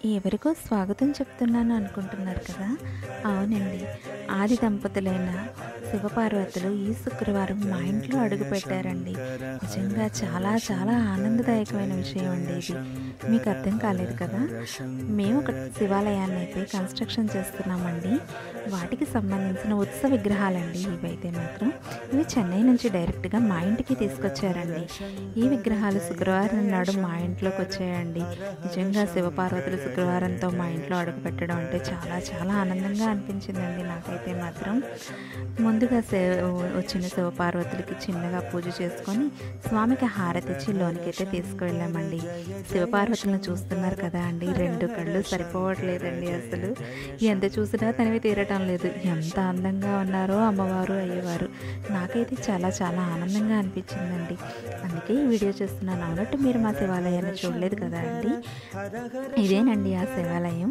ఎవరికో స్వాగతం చెప్తున్నాను అనుకుంటున్నారు కదా! అవునండి. ఆది దంపతులైన శివపార్వతులు ఈ శుక్రవారం మా ఇంట్లో అడుగుపెట్టారండి. నిజంగా చాలా చాలా ఆనందదాయకమైన విషయం అండి ఇది. మీకు అర్థం కాలేదు కదా! మేము ఒక శివాలయాన్నయితే కన్‌స్ట్రక్షన్ చేస్తున్నామండి. వాటికి సంబంధించిన ఉత్సవ విగ్రహాలండి ఇవైతే మాత్రం. ఇవి చెన్నై నుంచి డైరెక్ట్‌గా మా ఇంటికి తీసుకొచ్చారండి. ఈ విగ్రహాలు శుక్రవారం నాడు మా ఇంట్లోకొచ్చాయండి. నిజంగా శివపార్వతులు శుక్రవారంతో మా ఇంట్లో అడుగుపెట్టడం అంటే చాలా చాలా ఆనందంగా అనిపించిందండి నాకైతే మాత్రం. ముందుగా వచ్చిన శివపార్వతులకి చిన్నగా పూజ చేసుకొని స్వామికి హారతిచ్చి లోనికైతే తీసుకువెళ్ళామండి. శివపార్వతులను చూస్తున్నారు కదా అండి, 2 కళ్ళు సరిపోవట్లేదండి అసలు. ఎంత చూసినా తనివి తీరటం లేదు. ఎంత అందంగా ఉన్నారో అమ్మవారు, అయ్యవారు. నాకైతే చాలా చాలా ఆనందంగా అనిపించిందండి. అందుకే ఈ వీడియో చేస్తున్నాను. అవునట్టు మీరు మా శివాలయాన్ని చూడలేదు కదా అండి. ఇదేనండి ఆ శివాలయం.